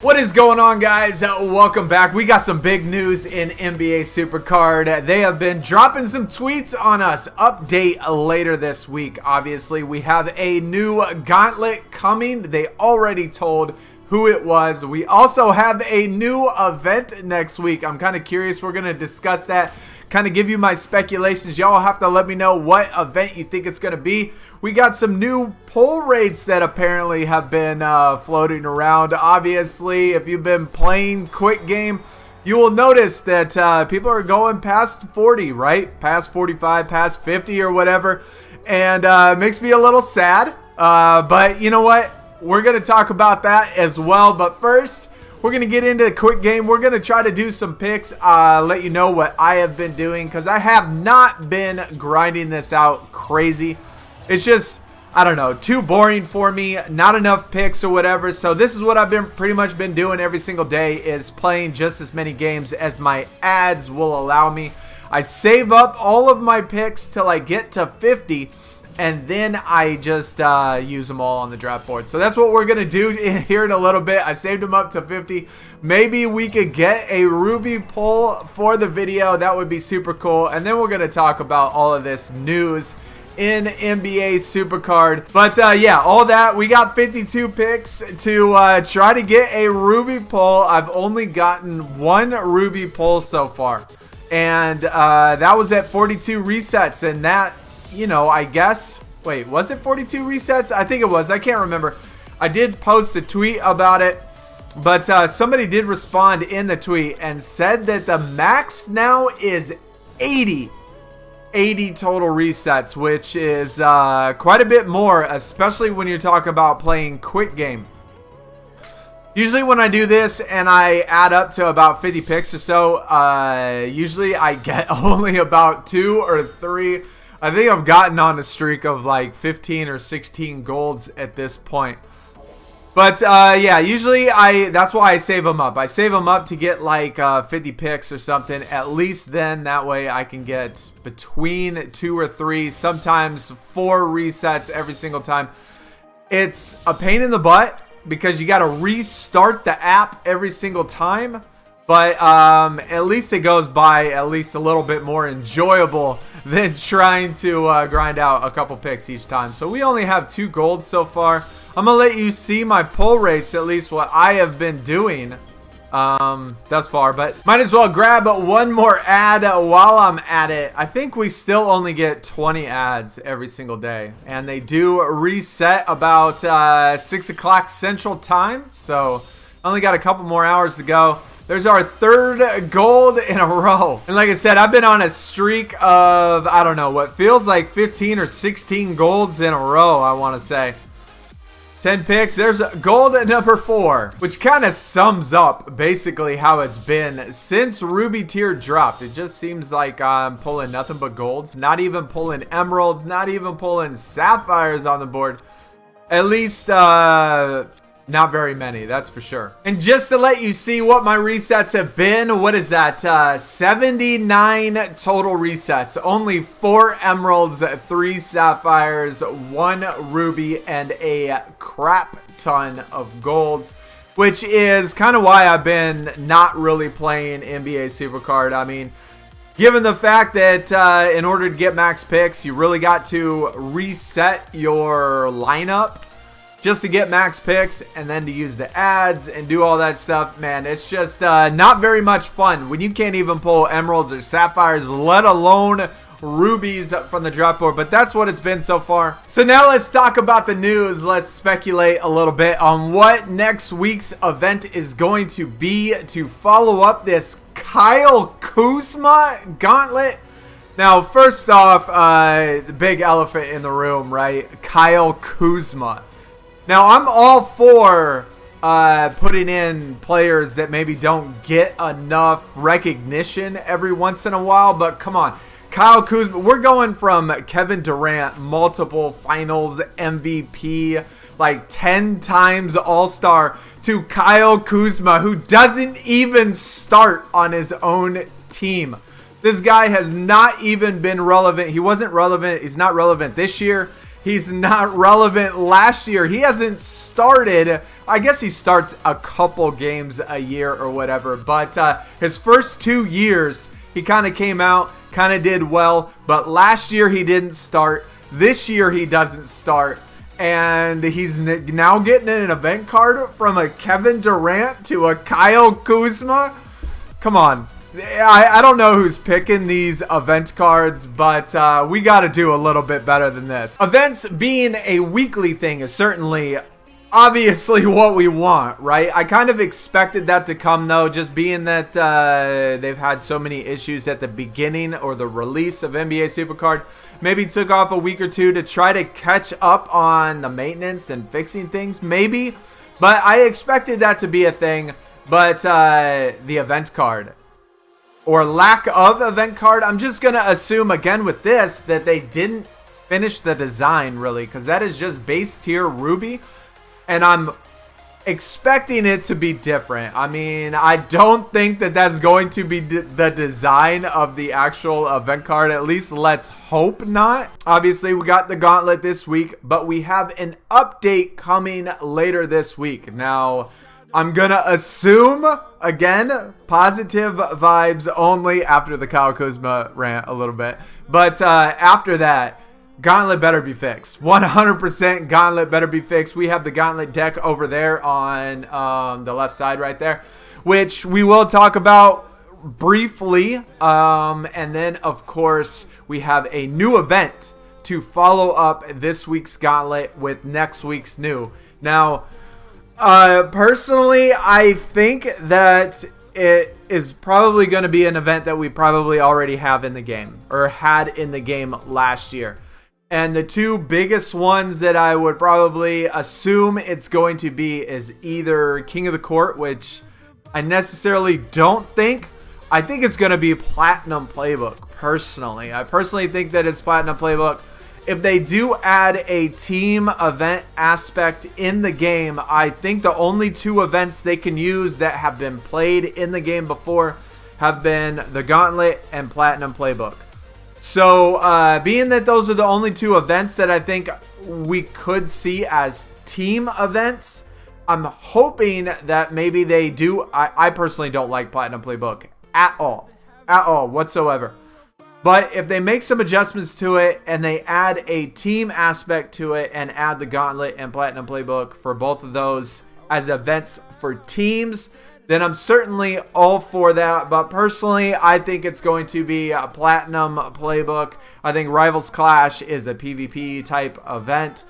What is going on, guys? Welcome back. We got some big news in NBA SuperCard. They have been dropping some tweets on us. Update later this week. Obviously, we have a new gauntlet coming. They already told who it was. We also have a new event next week. I'm kind of curious. We're going to discuss that. Kind of give you my speculations. Y'all have to let me know what event you think it's going to be. We got some new pull rates that apparently have been floating around. Obviously, if you've been playing quick game, you will notice that people are going past 40, right? Past 45, past 50 or whatever. And it makes me a little sad. But you know what? We're going to talk about that as well. But first, we're going to get into the quick game. We're going to try to do some picks, let you know what I have been doing, because I have not been grinding this out crazy. It's just, I don't know, too boring for me, not enough picks or whatever. So this is what I've been pretty much been doing every single day, is playing just as many games as my ads will allow me. I save up all of my picks till I get to 50. And then I just use them all on the draft board. So that's what we're going to do here in a little bit. I saved them up to 50. Maybe we could get a Ruby pull for the video. That would be super cool. And then we're going to talk about all of this news in NBA SuperCard. But yeah, all that. We got 52 picks to try to get a Ruby pull. I've only gotten one Ruby pull so far. And that was at 42 resets. And that, you know, I guess, wait, was it 42 resets? I think it was. I can't remember. I did post a tweet about it, but somebody did respond in the tweet and said that the max now is 80 total resets, which is quite a bit more, especially when you're talking about playing quick game. Usually when I do this and I add up to about 50 picks or so, usually I get only about 2 or 3. I think I've gotten on a streak of like 15 or 16 golds at this point. But yeah, usually that's why I save them up. I save them up to get like 50 picks or something. At least then that way I can get between 2 or 3, sometimes 4 resets every single time. It's a pain in the butt because you got to restart the app every single time. But at least it goes by at least a little bit more enjoyable than trying to grind out a couple picks each time. So we only have 2 golds so far. I'm going to let you see my pull rates, at least what I have been doing thus far. But might as well grab one more ad while I'm at it. I think we still only get 20 ads every single day. And they do reset about 6 o'clock Central Time. So only got a couple more hours to go. There's our 3rd gold in a row. And like I said, I've been on a streak of, I don't know, what feels like 15 or 16 golds in a row, I want to say. 10 picks. There's gold at number 4, which kind of sums up basically how it's been since Ruby tier dropped. It just seems like I'm pulling nothing but golds. Not even pulling emeralds. Not even pulling sapphires on the board. At least, not very many, that's for sure. And just to let you see what my resets have been, what is that? 79 total resets. Only 4 emeralds, 3 sapphires, 1 ruby, and a crap ton of golds. Which is kind of why I've been not really playing NBA SuperCard. I mean, given the fact that in order to get max picks, you really got to reset your lineup just to get max picks, and then to use the ads and do all that stuff. Man, it's just not very much fun when you can't even pull emeralds or sapphires, let alone rubies from the draft board. But that's what it's been so far. So now let's talk about the news. Let's speculate a little bit on what next week's event is going to be to follow up this Kuzma gauntlet. Now, first off, the big elephant in the room, right? Kuzma. Now, I'm all for putting in players that maybe don't get enough recognition every once in a while, but come on. Kuzma, we're going from Kevin Durant, multiple finals MVP, like 10 times All-Star, to Kuzma, who doesn't even start on his own team. This guy has not even been relevant. He wasn't relevant. He's not relevant this year. he's not relevant last year. He hasn't started. I guess he starts a couple games a year or whatever. But his first 2 years, he kind of came out, kind of did well. But last year, he didn't start. This year, he doesn't start. And he's now getting an event card from a Kevin Durant to a Kyle Kuzma. Come on. I don't know who's picking these event cards, but we got to do a little bit better than this. Events being a weekly thing is certainly obviously what we want, right? I kind of expected that to come, though, just being that they've had so many issues at the beginning or the release of NBA SuperCard. Maybe took off a week or two to try to catch up on the maintenance and fixing things, maybe. But I expected that to be a thing. But the event card, or lack of event card, I'm just going to assume again with this that they didn't finish the design really, because that is just base tier Ruby. And I'm expecting it to be different. I mean, I don't think that that's going to be the design of the actual event card. At least let's hope not. Obviously, we got the Gauntlet this week, but we have an update coming later this week. Now, I'm going to assume, again, positive vibes only after the Kyle Kuzma rant a little bit. But after that, Gauntlet better be fixed. 100% Gauntlet better be fixed. We have the Gauntlet deck over there on the left side right there, which we will talk about briefly. And then, of course, we have a new event to follow up this week's Gauntlet with next week's new. Now, personally, I think that it is probably going to be an event that we probably already have in the game or had in the game last year. And the two biggest ones that I would probably assume it's going to be is either King of the Court, which I necessarily don't think. I think it's going to be Platinum Playbook, personally. I personally think that it's Platinum Playbook. If they do add a team event aspect in the game, I think the only two events they can use that have been played in the game before have been the Gauntlet and Platinum Playbook. So, being that those are the only two events that I think we could see as team events, I'm hoping that maybe they do. I personally don't like Platinum Playbook at all whatsoever. But if they make some adjustments to it and they add a team aspect to it and add the Gauntlet and Platinum Playbook for both of those as events for teams, then I'm certainly all for that. But personally, I think it's going to be a Platinum Playbook. I think Rivals Clash is a PvP type event.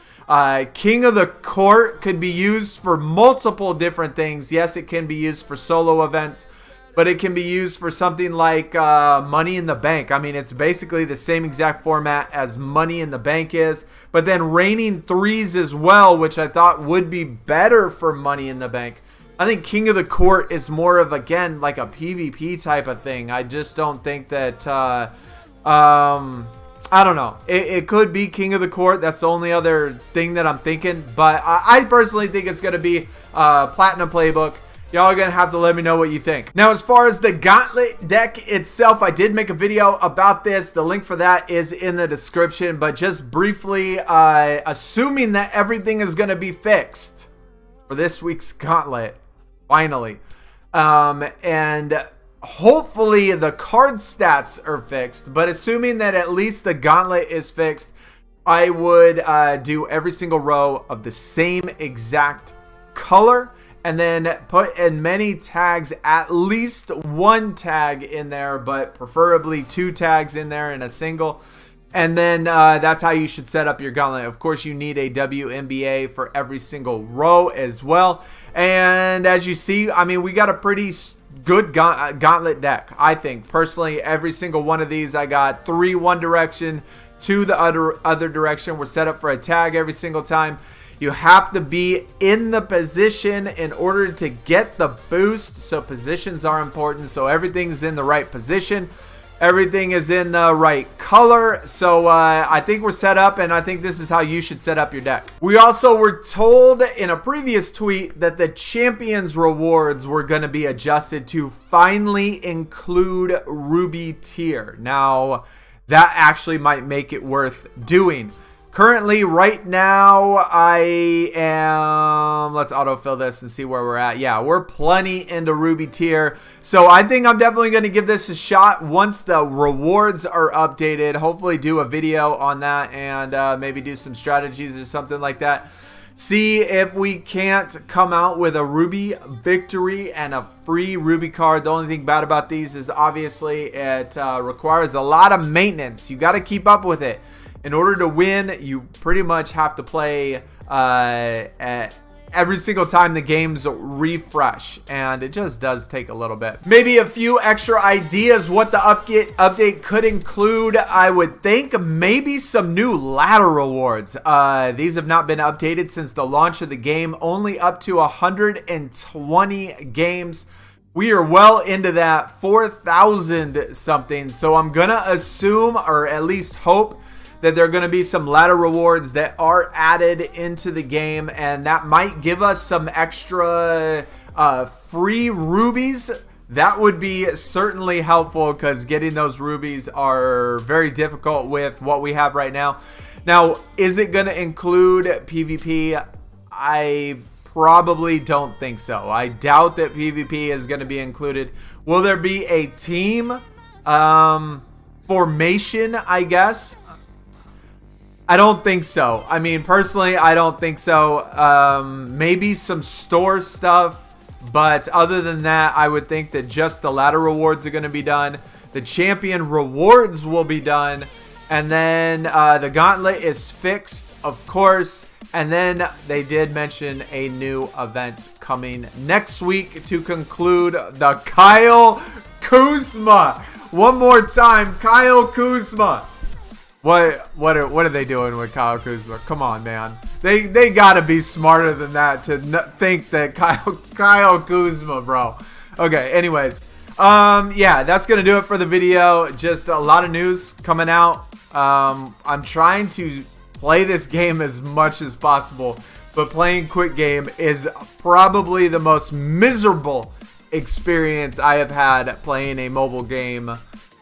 King of the Court could be used for multiple different things. Yes, it can be used for solo events, but it can be used for something like Money in the Bank. I mean, it's basically the same exact format as Money in the Bank is, but then Raining Threes as well, which I thought would be better for Money in the Bank. I think King of the Court is more of, again, like a PvP type of thing. I just don't think that, I don't know. It could be King of the Court. That's the only other thing that I'm thinking. But I personally think it's going to be Platinum Playbook. Y'all are going to have to let me know what you think. Now, as far as the Gauntlet deck itself, I did make a video about this. The link for that is in the description. But just briefly, assuming that everything is going to be fixed for this week's Gauntlet, finally. And hopefully the card stats are fixed. But assuming that at least the Gauntlet is fixed, I would do every single row of the same exact color. And then put in many tags, at least one tag in there, but preferably two tags in there in a single. And then that's how you should set up your Gauntlet. Of course, you need a WNBA for every single row as well. And as you see, I mean, we got a pretty good Gauntlet deck, I think. Personally, every single one of these, I got 3 one direction, 2 the other direction. We're set up for a tag every single time. You have to be in the position in order to get the boost. So positions are important. So everything's in the right position. Everything is in the right color. So I think we're set up, and I think this is how you should set up your deck. We also were told in a previous tweet that the Champions rewards were going to be adjusted to finally include Ruby tier. Now, that actually might make it worth doing. Currently, right now, I am, let's autofill this and see where we're at. Yeah, we're plenty into Ruby tier. So I think I'm definitely going to give this a shot once the rewards are updated. Hopefully do a video on that and maybe do some strategies or something like that. See if we can't come out with a Ruby victory and a free Ruby card. The only thing bad about these is obviously it requires a lot of maintenance. You got to keep up with it. In order to win, you pretty much have to play every single time the games refresh, and it just does take a little bit. Maybe a few extra ideas what the update could include. I would think maybe some new ladder rewards. These have not been updated since the launch of the game, only up to 120 games. We are well into that 4,000 something, so I'm gonna assume, or at least hope, that there are going to be some ladder rewards that are added into the game, and that might give us some extra free rubies. That would be certainly helpful because getting those rubies are very difficult with what we have right now. Now, is it going to include PvP? I probably don't think so. I doubt that PvP is going to be included. Will there be a team formation, I guess? I don't think so. I mean, personally, I don't think so. Maybe some store stuff, but other than that, I would think that just the ladder rewards are going to be done. The champion rewards will be done. And then the gauntlet is fixed, of course. And then they did mention a new event coming next week to conclude the Kyle Kuzma. One more time, Kyle Kuzma. What are they doing with Kyle Kuzma? Come on, man. They gotta be smarter than that to think that Kyle Kuzma, bro. Okay, anyways. Yeah, that's gonna do it for the video. Just a lot of news coming out. I'm trying to play this game as much as possible, but playing quick game is probably the most miserable experience I have had playing a mobile game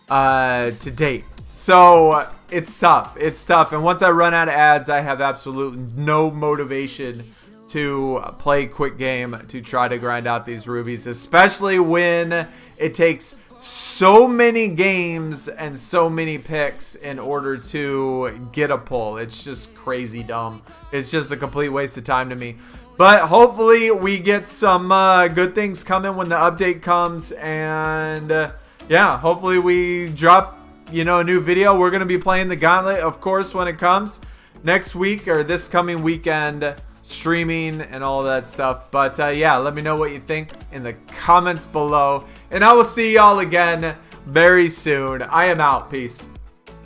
to date. So it's tough. It's tough. And once I run out of ads, I have absolutely no motivation to play quick game to try to grind out these rubies, especially when it takes so many games and so many picks in order to get a pull. It's just crazy dumb. It's just a complete waste of time to me. But hopefully we get some good things coming when the update comes. And yeah, hopefully we drop a new video. We're going to be playing the Gauntlet, of course, when it comes next week or this coming weekend, streaming and all that stuff. But yeah, let me know what you think in the comments below, and I will see y'all again very soon. I am out. Peace.